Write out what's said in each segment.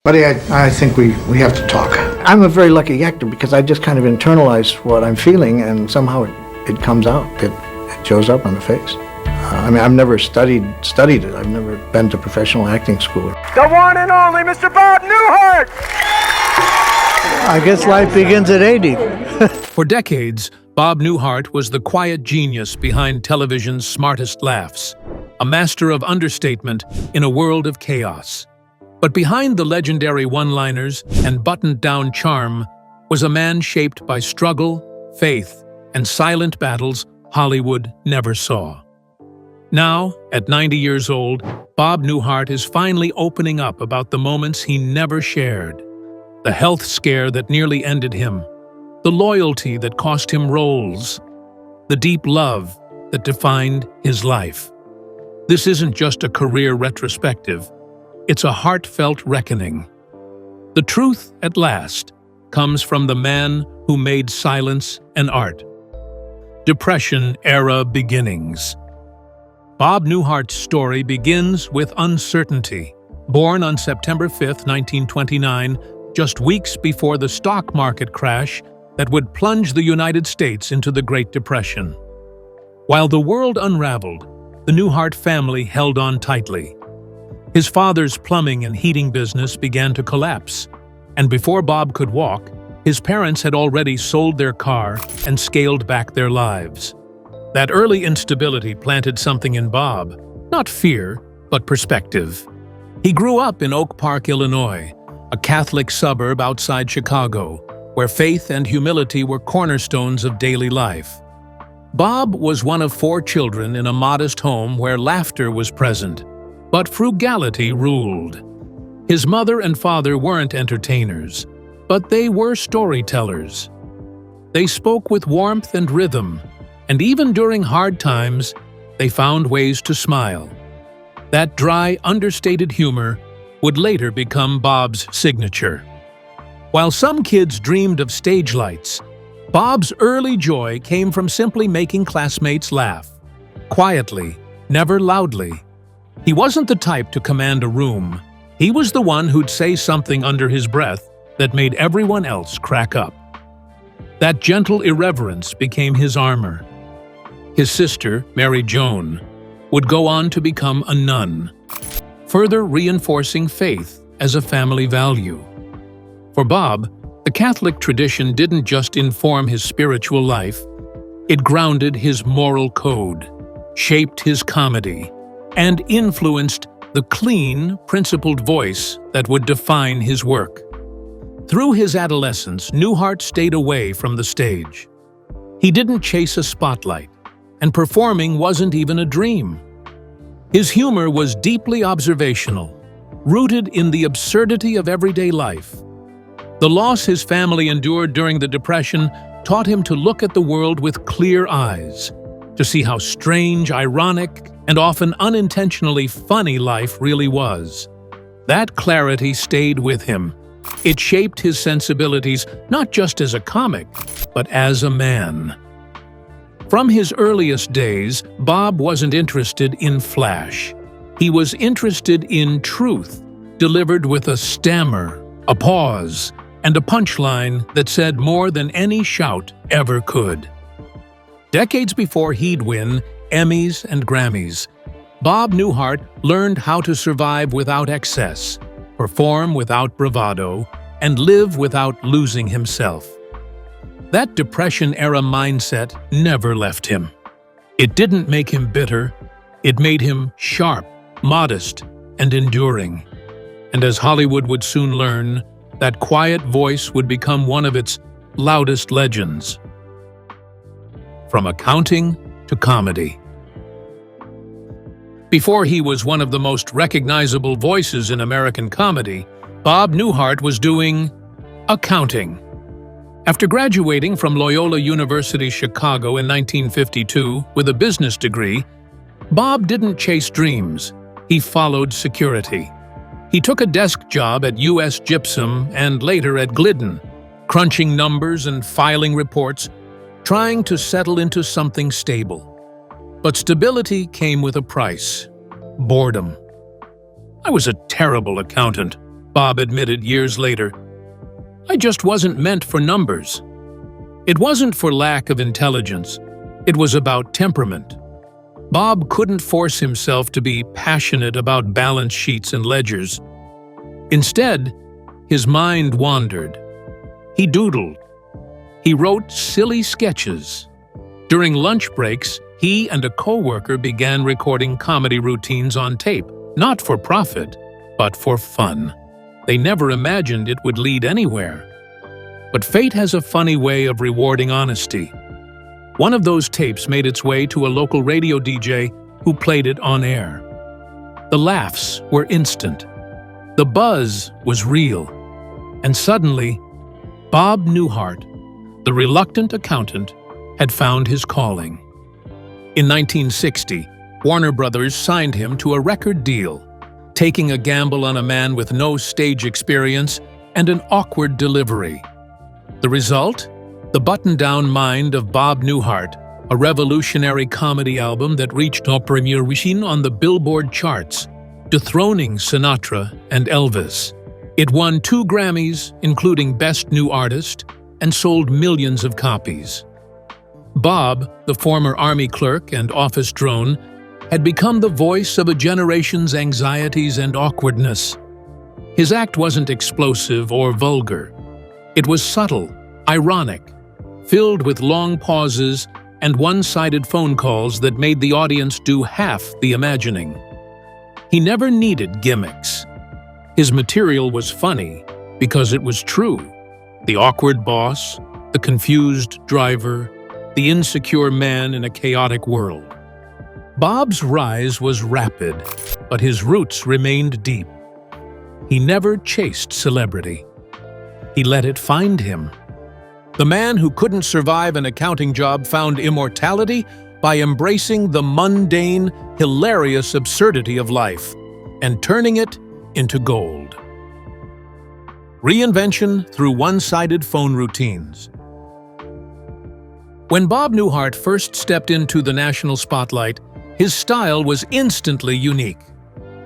Buddy, I think we have to talk. I'm a very lucky actor because I just kind of internalize what I'm feeling, and somehow it comes out. It shows up on the face. I've never studied it. I've never been to professional acting school. The one and only Mr. Bob Newhart! I guess life begins at 80. For decades, Bob Newhart was the quiet genius behind television's smartest laughs, a master of understatement in a world of chaos. But behind the legendary one-liners and buttoned-down charm was a man shaped by struggle, faith, and silent battles Hollywood never saw. Now, at 90 years old, Bob Newhart is finally opening up about the moments he never shared. The health scare that nearly ended him, the loyalty that cost him roles, the deep love that defined his life. This isn't just a career retrospective. It's a heartfelt reckoning. The truth, at last, comes from the man who made silence an art. Depression-era beginnings. Bob Newhart's story begins with uncertainty. Born on September 5, 1929, just weeks before the stock market crash that would plunge the United States into the Great Depression. While the world unraveled, the Newhart family held on tightly. His father's plumbing and heating business began to collapse, and before Bob could walk, his parents had already sold their car and scaled back their lives. That early instability planted something in Bob, not fear, but perspective. He grew up in Oak Park, Illinois, a Catholic suburb outside Chicago, where faith and humility were cornerstones of daily life. Bob was one of 4 children in a modest home where laughter was present, but frugality ruled. His mother and father weren't entertainers, but they were storytellers. They spoke with warmth and rhythm, and even during hard times, they found ways to smile. That dry, understated humor would later become Bob's signature. While some kids dreamed of stage lights, Bob's early joy came from simply making classmates laugh. Quietly, never loudly. He wasn't the type to command a room. He was the one who'd say something under his breath that made everyone else crack up. That gentle irreverence became his armor. His sister, Mary Joan, would go on to become a nun, further reinforcing faith as a family value. For Bob, the Catholic tradition didn't just inform his spiritual life, it grounded his moral code, shaped his comedy, and influenced the clean, principled voice that would define his work. Through his adolescence, Newhart stayed away from the stage. He didn't chase a spotlight, and performing wasn't even a dream. His humor was deeply observational, rooted in the absurdity of everyday life. The loss his family endured during the Depression taught him to look at the world with clear eyes, to see how strange, ironic, and often unintentionally funny life really was. That clarity stayed with him. It shaped his sensibilities not just as a comic, but as a man. From his earliest days, Bob wasn't interested in flash. He was interested in truth, delivered with a stammer, a pause, and a punchline that said more than any shout ever could. Decades before he'd win Emmys and Grammys, Bob Newhart learned how to survive without excess, perform without bravado, and live without losing himself. That Depression-era mindset never left him. It didn't make him bitter, it made him sharp, modest, and enduring. And as Hollywood would soon learn, that quiet voice would become one of its loudest legends. From accounting to comedy. Before he was one of the most recognizable voices in American comedy, Bob Newhart was doing accounting. After graduating from Loyola University Chicago in 1952 with a business degree, Bob didn't chase dreams, he followed security. He took a desk job at U.S. Gypsum and later at Glidden, crunching numbers and filing reports, trying to settle into something stable. But stability came with a price: boredom. "I was a terrible accountant," Bob admitted years later. "I just wasn't meant for numbers." It wasn't for lack of intelligence. It was about temperament. Bob couldn't force himself to be passionate about balance sheets and ledgers. Instead, his mind wandered. He doodled. He wrote silly sketches. During lunch breaks, he and a coworker began recording comedy routines on tape, not for profit, but for fun. They never imagined it would lead anywhere. But fate has a funny way of rewarding honesty. One of those tapes made its way to a local radio DJ who played it on air. The laughs were instant. The buzz was real. And suddenly, Bob Newhart, the reluctant accountant, had found his calling. In 1960, Warner Brothers signed him to a record deal, taking a gamble on a man with no stage experience and an awkward delivery. The result? The button-down mind of Bob Newhart, a revolutionary comedy album that reached top premiere on the Billboard charts, dethroning Sinatra and Elvis. It won 2 Grammys, including Best New Artist, and sold millions of copies. Bob, the former Army clerk and office drone, had become the voice of a generation's anxieties and awkwardness. His act wasn't explosive or vulgar. It was subtle, ironic, filled with long pauses and one-sided phone calls that made the audience do half the imagining. He never needed gimmicks. His material was funny because it was true. The awkward boss, the confused driver, the insecure man in a chaotic world. Bob's rise was rapid, but his roots remained deep. He never chased celebrity. He let it find him. The man who couldn't survive an accounting job found immortality by embracing the mundane, hilarious absurdity of life and turning it into gold. Reinvention through one-sided phone routines. When Bob Newhart first stepped into the national spotlight, his style was instantly unique.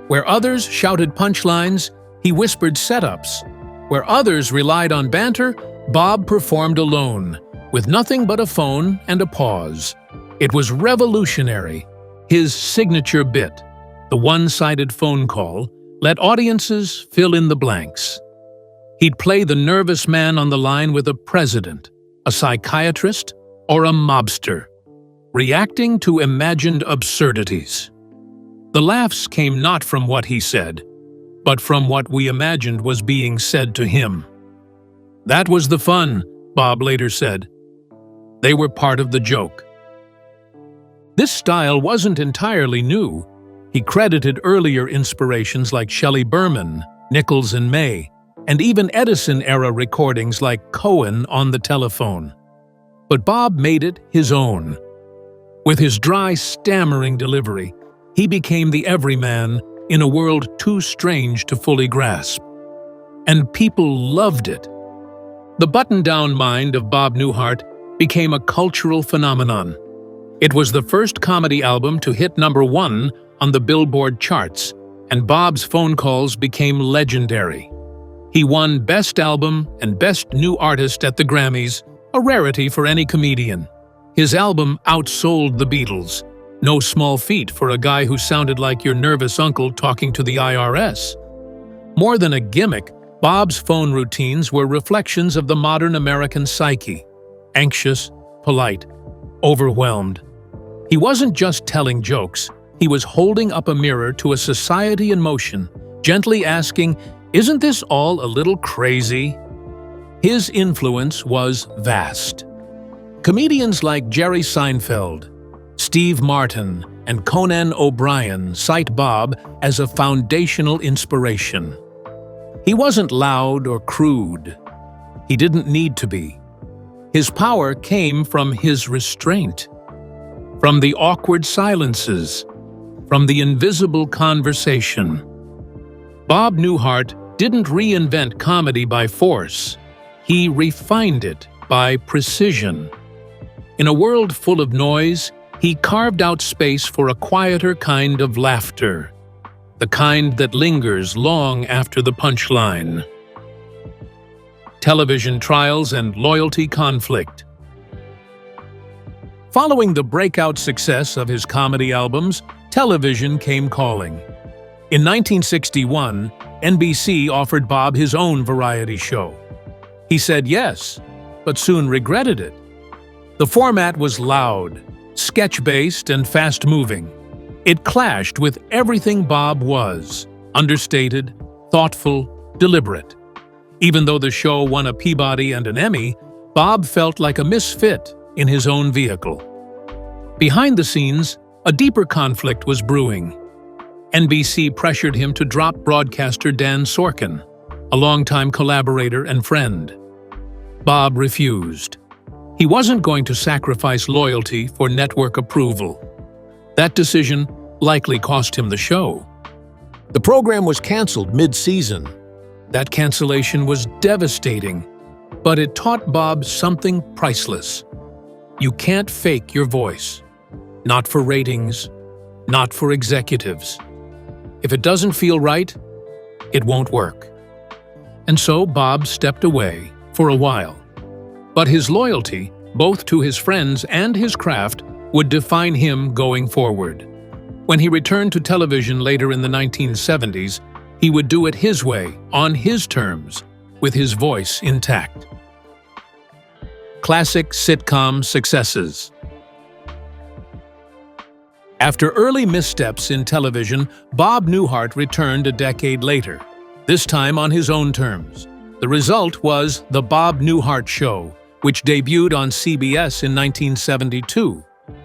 Where others shouted punchlines, he whispered setups. Where others relied on banter, Bob performed alone, with nothing but a phone and a pause. It was revolutionary. His signature bit, the one-sided phone call, let audiences fill in the blanks. He'd play the nervous man on the line with a president, a psychiatrist, or a mobster, reacting to imagined absurdities. The laughs came not from what he said, but from what we imagined was being said to him. That was the fun, Bob later said. They were part of the joke. This style wasn't entirely new. He credited earlier inspirations like Shelley Berman, Nichols and May, and even Edison-era recordings like Cohen on the Telephone. But Bob made it his own. With his dry, stammering delivery, he became the everyman in a world too strange to fully grasp. And people loved it. The button-down mind of Bob Newhart became a cultural phenomenon. It was the first comedy album to hit #1 on the Billboard charts, and Bob's phone calls became legendary. He won Best Album and Best New Artist at the Grammys, a rarity for any comedian. His album outsold the Beatles, no small feat for a guy who sounded like your nervous uncle talking to the IRS. More than a gimmick, Bob's phone routines were reflections of the modern American psyche. Anxious, polite, overwhelmed. He wasn't just telling jokes, he was holding up a mirror to a society in motion, gently asking, "Isn't this all a little crazy?" His influence was vast. Comedians like Jerry Seinfeld, Steve Martin, and Conan O'Brien cite Bob as a foundational inspiration. He wasn't loud or crude. He didn't need to be. His power came from his restraint, from the awkward silences, from the invisible conversation. Bob Newhart didn't reinvent comedy by force. He refined it by precision. In a world full of noise, he carved out space for a quieter kind of laughter. the kind that lingers long after the punchline. Television trials and loyalty conflict. Following the breakout success of his comedy albums, television came calling. In 1961, NBC offered Bob his own variety show. He said yes, but soon regretted it. The format was loud, sketch-based, and fast-moving. It clashed with everything Bob was: understated, thoughtful, deliberate. Even though the show won a Peabody and an Emmy, Bob felt like a misfit in his own vehicle. Behind the scenes, a deeper conflict was brewing. NBC pressured him to drop broadcaster Dan Sorkin, a longtime collaborator and friend. Bob refused. He wasn't going to sacrifice loyalty for network approval. That decision likely cost him the show. The program was canceled mid-season. That cancellation was devastating, but it taught Bob something priceless. You can't fake your voice. Not for ratings, not for executives. If it doesn't feel right, it won't work. And so Bob stepped away for a while. But his loyalty, both to his friends and his craft, would define him going forward. When he returned to television later in the 1970s, he would do it his way, on his terms, with his voice intact. Classic sitcom successes. After early missteps in television, Bob Newhart returned a decade later, this time on his own terms. The result was The Bob Newhart Show, which debuted on CBS in 1972.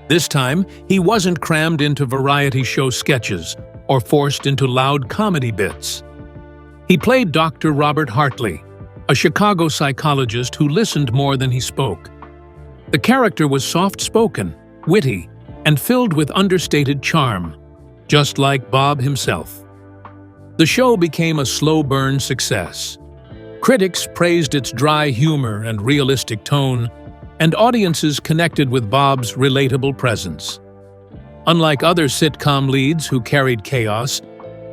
This time, he wasn't crammed into variety show sketches or forced into loud comedy bits. He played Dr. Robert Hartley, a Chicago psychologist who listened more than he spoke. The character was soft-spoken, witty, and filled with understated charm, just like Bob himself. The show became a slow-burn success. Critics praised its dry humor and realistic tone, and audiences connected with Bob's relatable presence. Unlike other sitcom leads who carried chaos,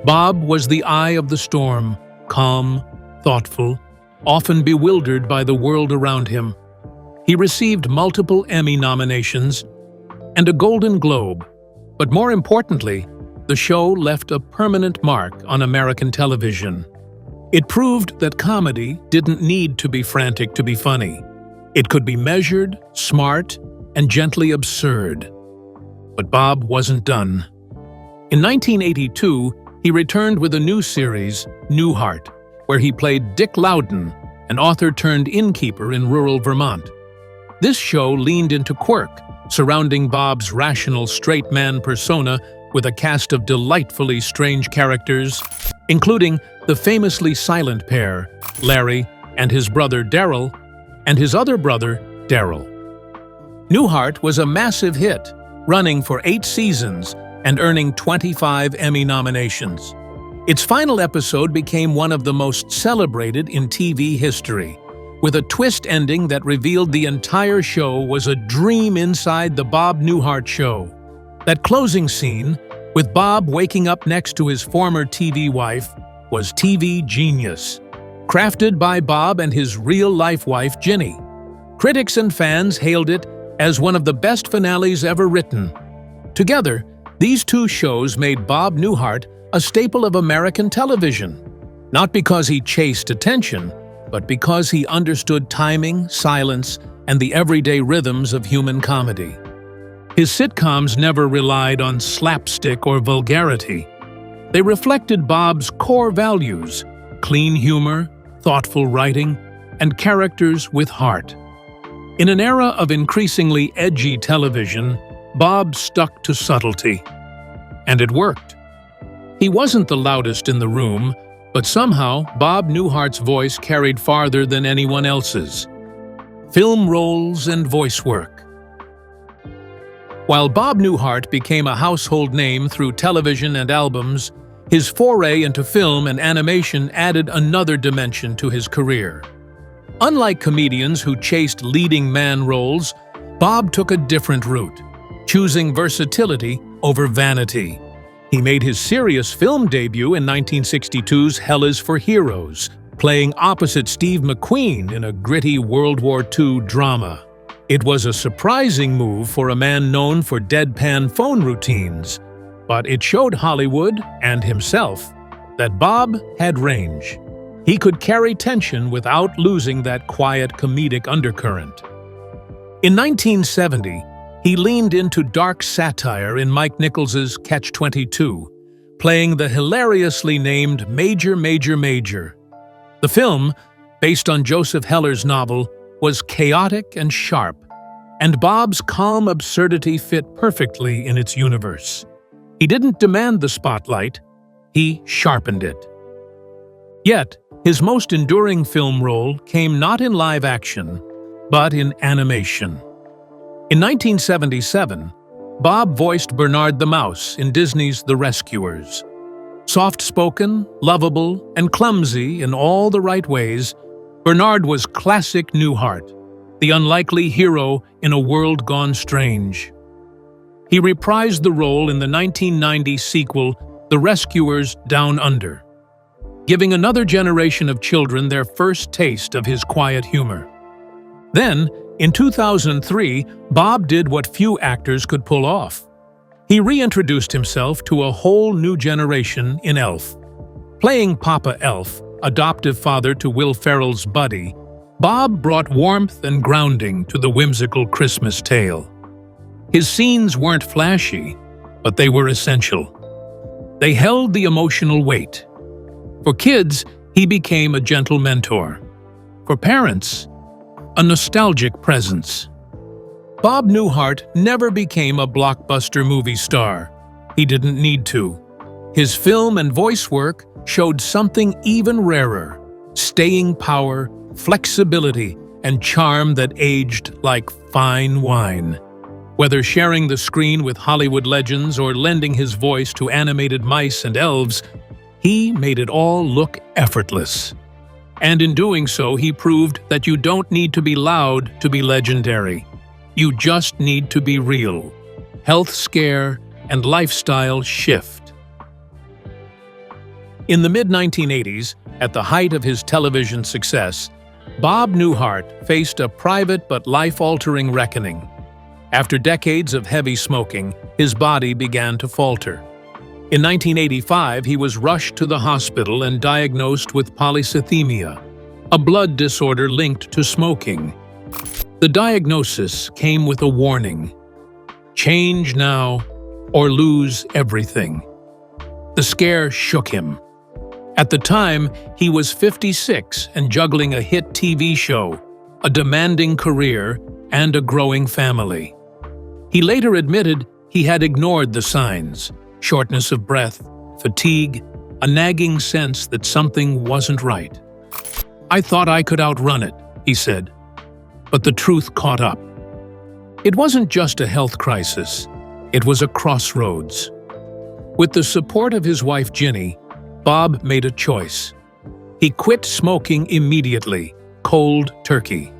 Bob was the eye of the storm, calm, thoughtful, often bewildered by the world around him. He received multiple Emmy nominations and a Golden Globe, but more importantly, the show left a permanent mark on American television. It proved that comedy didn't need to be frantic to be funny. It could be measured, smart, and gently absurd. But Bob wasn't done. In 1982, he returned with a new series, Newhart, where he played Dick Loudon, an author-turned-innkeeper in rural Vermont. This show leaned into quirk, surrounding Bob's rational straight man persona with a cast of delightfully strange characters, including the famously silent pair, Larry and his brother Daryl, and his other brother, Daryl. Newhart was a massive hit, running for 8 seasons and earning 25 Emmy nominations. Its final episode became one of the most celebrated in TV history, with a twist ending that revealed the entire show was a dream inside the Bob Newhart Show. That closing scene, with Bob waking up next to his former TV wife, was TV genius, crafted by Bob and his real-life wife, Ginny. Critics and fans hailed it as one of the best finales ever written. Together, these two shows made Bob Newhart a staple of American television, not because he chased attention, but because he understood timing, silence, and the everyday rhythms of human comedy. His sitcoms never relied on slapstick or vulgarity. They reflected Bob's core values: clean humor, thoughtful writing, and characters with heart. In an era of increasingly edgy television, Bob stuck to subtlety. And it worked. He wasn't the loudest in the room, but somehow Bob Newhart's voice carried farther than anyone else's. Film roles and voice work. While Bob Newhart became a household name through television and albums, his foray into film and animation added another dimension to his career. Unlike comedians who chased leading man roles, Bob took a different route, choosing versatility over vanity. He made his serious film debut in 1962's Hell is for Heroes, playing opposite Steve McQueen in a gritty World War II drama. It was a surprising move for a man known for deadpan phone routines, but it showed Hollywood and himself that Bob had range. He could carry tension without losing that quiet comedic undercurrent. In 1970, he leaned into dark satire in Mike Nichols's Catch-22, playing the hilariously named Major, Major, Major. The film, based on Joseph Heller's novel, was chaotic and sharp, and Bob's calm absurdity fit perfectly in its universe. He didn't demand the spotlight, he sharpened it. Yet, his most enduring film role came not in live action, but in animation. In 1977, Bob voiced Bernard the Mouse in Disney's The Rescuers. Soft-spoken, lovable, and clumsy in all the right ways, Bernard was classic Newhart, the unlikely hero in a world gone strange. He reprised the role in the 1990 sequel The Rescuers Down Under, giving another generation of children their first taste of his quiet humor. Then, in 2003, Bob did what few actors could pull off. He reintroduced himself to a whole new generation in Elf. Playing Papa Elf, adoptive father to Will Ferrell's Buddy, Bob brought warmth and grounding to the whimsical Christmas tale. His scenes weren't flashy, but they were essential. They held the emotional weight. For kids, he became a gentle mentor. For parents, a nostalgic presence. Bob Newhart never became a blockbuster movie star. He didn't need to. His film and voice work showed something even rarer: staying power, flexibility, and charm that aged like fine wine. Whether sharing the screen with Hollywood legends or lending his voice to animated mice and elves, he made it all look effortless. And in doing so, he proved that you don't need to be loud to be legendary. You just need to be real. Health scare and lifestyle shift. In the mid-1980s, at the height of his television success, Bob Newhart faced a private but life-altering reckoning. After decades of heavy smoking, his body began to falter. In 1985, he was rushed to the hospital and diagnosed with polycythemia, a blood disorder linked to smoking. The diagnosis came with a warning: change now or lose everything. The scare shook him. At the time, he was 56 and juggling a hit TV show, a demanding career, and a growing family. He later admitted he had ignored the signs: shortness of breath, fatigue, a nagging sense that something wasn't right. "I thought I could outrun it," he said. But the truth caught up. It wasn't just a health crisis, it was a crossroads. With the support of his wife Ginny, Bob made a choice. He quit smoking immediately, cold turkey.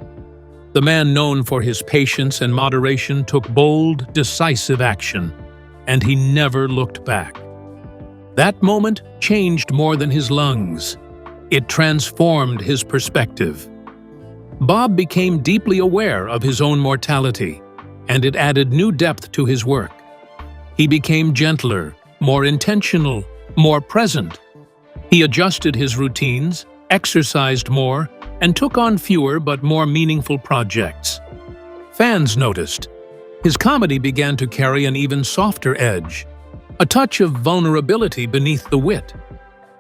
The man known for his patience and moderation took bold, decisive action, and he never looked back. That moment changed more than his lungs. It transformed his perspective. Bob became deeply aware of his own mortality, and it added new depth to his work. He became gentler, more intentional, more present. He adjusted his routines, exercised more, and took on fewer but more meaningful projects. Fans noticed. His comedy began to carry an even softer edge, a touch of vulnerability beneath the wit.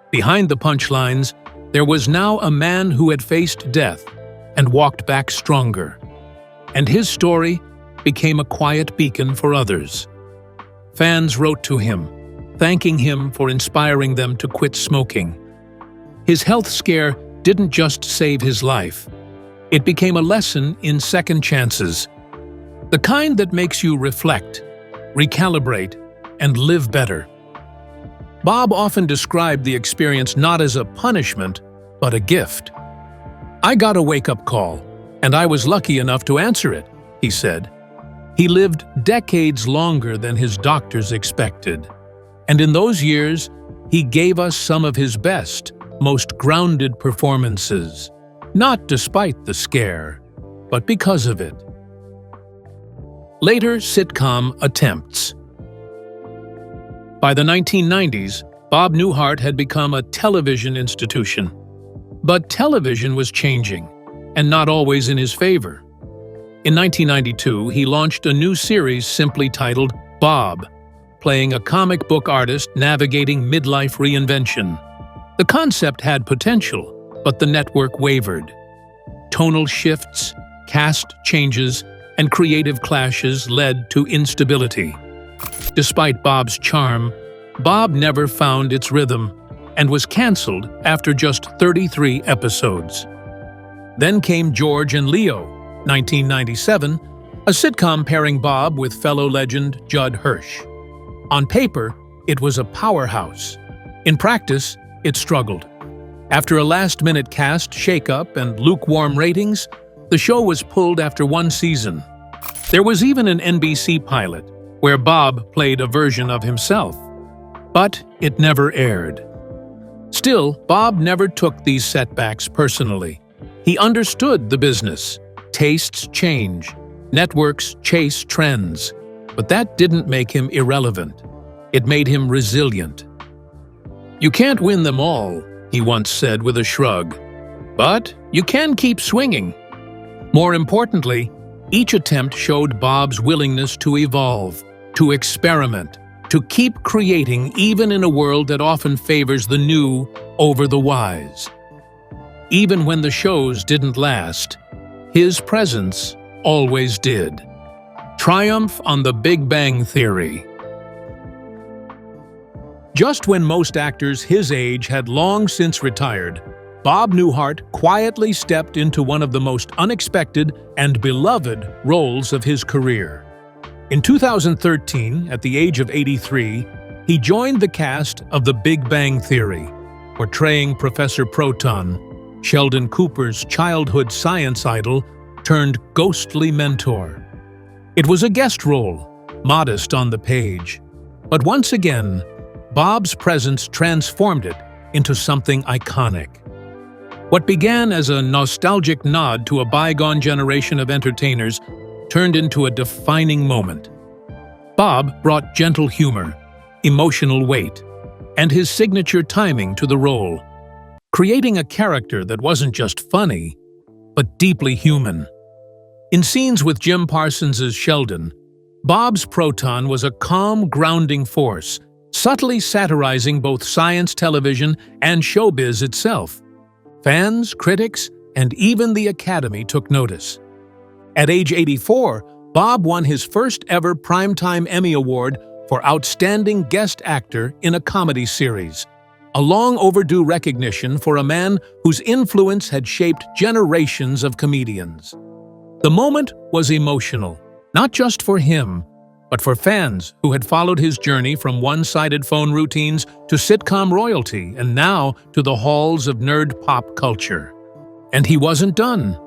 Behind the punchlines, there was now a man who had faced death and walked back stronger. And his story became a quiet beacon for others. Fans wrote to him, thanking him for inspiring them to quit smoking. His health scare didn't just save his life. It became a lesson in second chances, the kind that makes you reflect, recalibrate, and live better. Bob often described the experience not as a punishment, but a gift. "I got a wake-up call, and I was lucky enough to answer it," he said. He lived decades longer than his doctors expected. And in those years, he gave us some of his best, most grounded performances, not despite the scare, but because of it. Later sitcom attempts. By the 1990s, Bob Newhart had become a television institution. But television was changing, and not always in his favor. In 1992, he launched a new series simply titled Bob, playing a comic book artist navigating midlife reinvention. The concept had potential, but the network wavered. Tonal shifts, cast changes, and creative clashes led to instability. Despite Bob's charm, Bob never found its rhythm and was canceled after just 33 episodes. Then came George and Leo, 1997, a sitcom pairing Bob with fellow legend Judd Hirsch. On paper, it was a powerhouse. In practice, it struggled. After a last-minute cast shakeup and lukewarm ratings, the show was pulled after one season. There was even an NBC pilot, where Bob played a version of himself. But it never aired. Still, Bob never took these setbacks personally. He understood the business. Tastes change. Networks chase trends. But that didn't make him irrelevant. It made him resilient. "You can't win them all," he once said with a shrug. "But you can keep swinging." More importantly, each attempt showed Bob's willingness to evolve, to experiment, to keep creating even in a world that often favors the new over the wise. Even when the shows didn't last, his presence always did. Triumph on the Big Bang Theory. Just when most actors his age had long since retired, Bob Newhart quietly stepped into one of the most unexpected and beloved roles of his career. In 2013, at the age of 83, he joined the cast of The Big Bang Theory, portraying Professor Proton, Sheldon Cooper's childhood science idol turned ghostly mentor. It was a guest role, modest on the page, but once again, Bob's presence transformed it into something iconic. What began as a nostalgic nod to a bygone generation of entertainers turned into a defining moment. Bob brought gentle humor, emotional weight, and his signature timing to the role, creating a character that wasn't just funny, but deeply human. In scenes with Jim Parsons' Sheldon, Bob's Proton was a calm, grounding force, subtly satirizing both science television and showbiz itself. Fans, critics, and even the Academy took notice. At age 84, Bob won his first ever Primetime Emmy Award for Outstanding Guest Actor in a Comedy Series, a long overdue recognition for a man whose influence had shaped generations of comedians. The moment was emotional, not just for him, but for fans who had followed his journey from one-sided phone routines to sitcom royalty and now to the halls of nerd pop culture. And he wasn't done.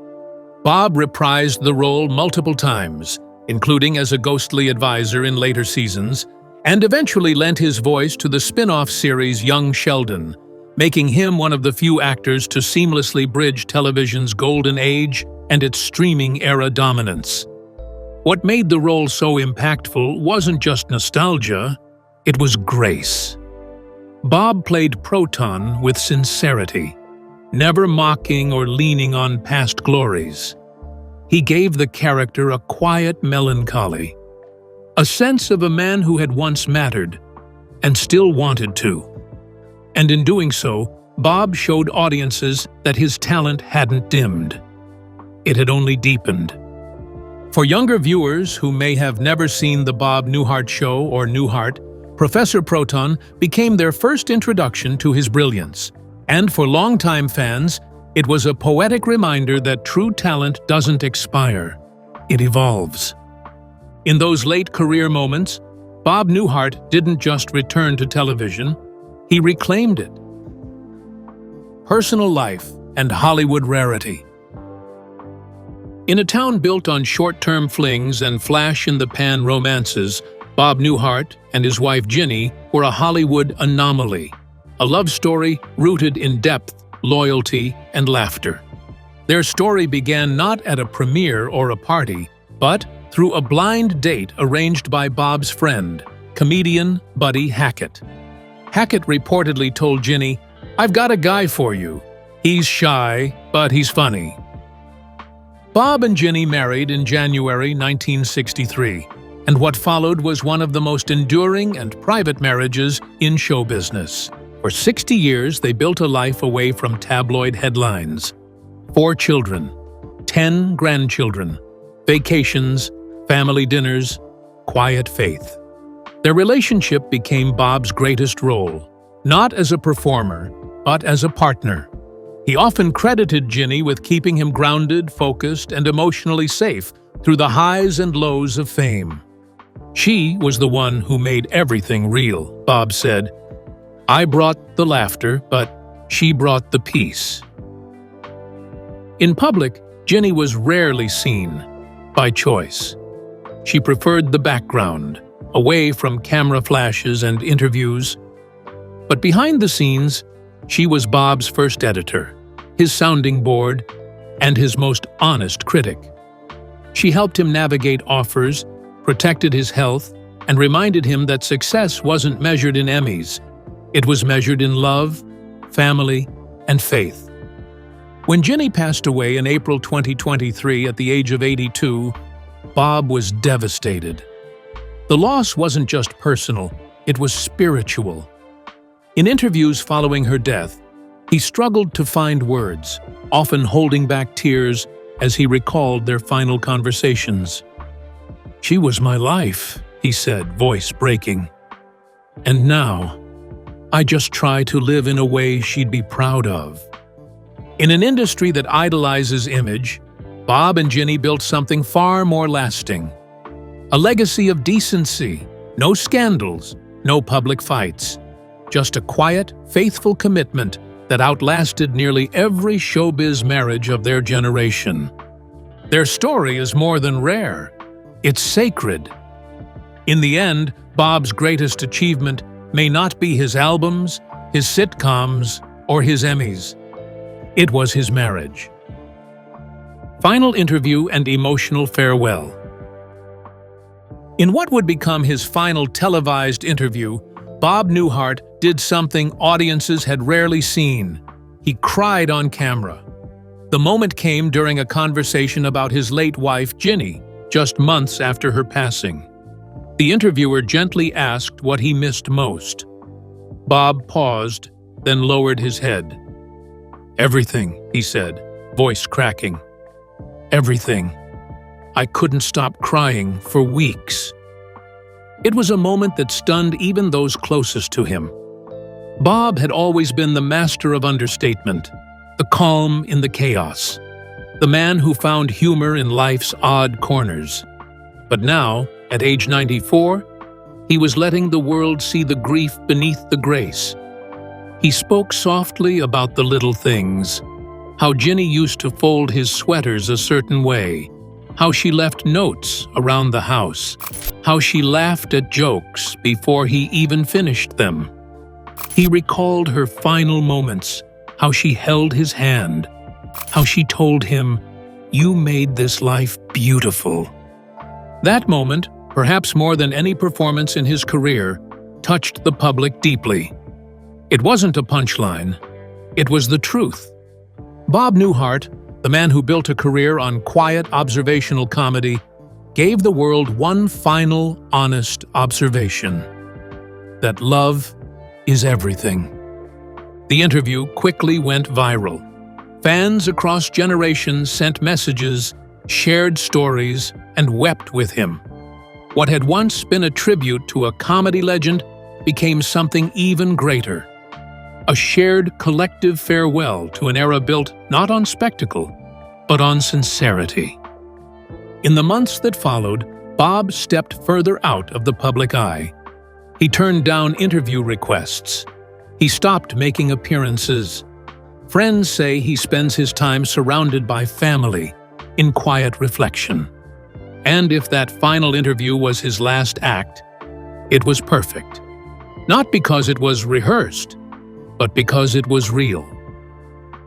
Bob reprised the role multiple times, including as a ghostly advisor in later seasons, and eventually lent his voice to the spin-off series Young Sheldon, making him one of the few actors to seamlessly bridge television's golden age and its streaming era dominance. What made the role so impactful wasn't just nostalgia, it was grace. Bob played Proton with sincerity, never mocking or leaning on past glories. He gave the character a quiet melancholy, a sense of a man who had once mattered and still wanted to. And in doing so, Bob showed audiences that his talent hadn't dimmed. It had only deepened. For younger viewers who may have never seen The Bob Newhart Show or Newhart, Professor Proton became their first introduction to his brilliance. And for longtime fans, it was a poetic reminder that true talent doesn't expire, it evolves. In those late career moments, Bob Newhart didn't just return to television, he reclaimed it. Personal life and Hollywood rarity. In a town built on short-term flings and flash-in-the-pan romances, Bob Newhart and his wife Ginny were a Hollywood anomaly, a love story rooted in depth, loyalty, and laughter. Their story began not at a premiere or a party, but through a blind date arranged by Bob's friend, comedian Buddy Hackett. Hackett reportedly told Ginny, "I've got a guy for you. He's shy, but he's funny." Bob and Ginny married in January 1963, and what followed was one of the most enduring and private marriages in show business. For 60 years, they built a life away from tabloid headlines. 4 children, 10 grandchildren, vacations, family dinners, quiet faith. Their relationship became Bob's greatest role, not as a performer, but as a partner. He often credited Ginny with keeping him grounded, focused, and emotionally safe through the highs and lows of fame. "She was the one who made everything real," Bob said. "I brought the laughter, but she brought the peace." In public, Ginny was rarely seen, by choice. She preferred the background, away from camera flashes and interviews. But behind the scenes, she was Bob's first editor, his sounding board, and his most honest critic. She helped him navigate offers, protected his health, and reminded him that success wasn't measured in Emmys. It was measured in love, family, and faith. When Ginny passed away in April 2023 at the age of 82, Bob was devastated. The loss wasn't just personal, it was spiritual. In interviews following her death, he struggled to find words, often holding back tears as he recalled their final conversations. "She was my life," he said, voice breaking. "And now, I just try to live in a way she'd be proud of." In an industry that idolizes image, Bob and Ginny built something far more lasting. A legacy of decency, no scandals, no public fights. Just a quiet, faithful commitment that outlasted nearly every showbiz marriage of their generation. Their story is more than rare. It's sacred. In the end, Bob's greatest achievement may not be his albums, his sitcoms, or his Emmys. It was his marriage. Final interview and emotional farewell. In what would become his final televised interview, Bob Newhart did something audiences had rarely seen. He cried on camera. The moment came during a conversation about his late wife, Ginny, just months after her passing. The interviewer gently asked what he missed most. Bob paused, then lowered his head. "Everything," he said, voice cracking. "Everything. I couldn't stop crying for weeks." It was a moment that stunned even those closest to him. Bob had always been the master of understatement, the calm in the chaos, the man who found humor in life's odd corners. But now, at age 94, he was letting the world see the grief beneath the grace. He spoke softly about the little things, how Ginny used to fold his sweaters a certain way, how she left notes around the house, how she laughed at jokes before he even finished them. He recalled her final moments, how she held his hand, how she told him, "You made this life beautiful." That moment, perhaps more than any performance in his career, touched the public deeply. It wasn't a punchline. It was the truth. Bob Newhart, the man who built a career on quiet observational comedy, gave the world one final, honest observation: that love is everything. The interview quickly went viral. Fans across generations sent messages, shared stories, and wept with him. What had once been a tribute to a comedy legend became something even greater. A shared collective farewell to an era built not on spectacle, but on sincerity. In the months that followed, Bob stepped further out of the public eye. He turned down interview requests. He stopped making appearances. Friends say he spends his time surrounded by family, in quiet reflection. And if that final interview was his last act, It was perfect. Not because it was rehearsed, but because it was real.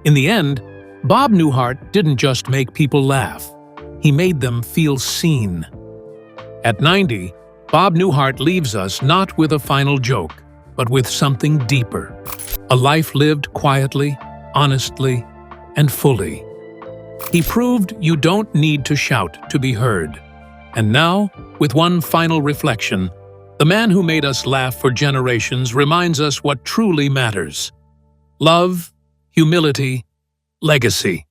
In the end, Bob Newhart didn't just make people laugh. He made them feel seen. At 90, Bob Newhart leaves us not with a final joke, but with something deeper. A life lived quietly, honestly, and fully. He proved you don't need to shout to be heard. And now, with one final reflection, the man who made us laugh for generations reminds us what truly matters: love, humility, legacy.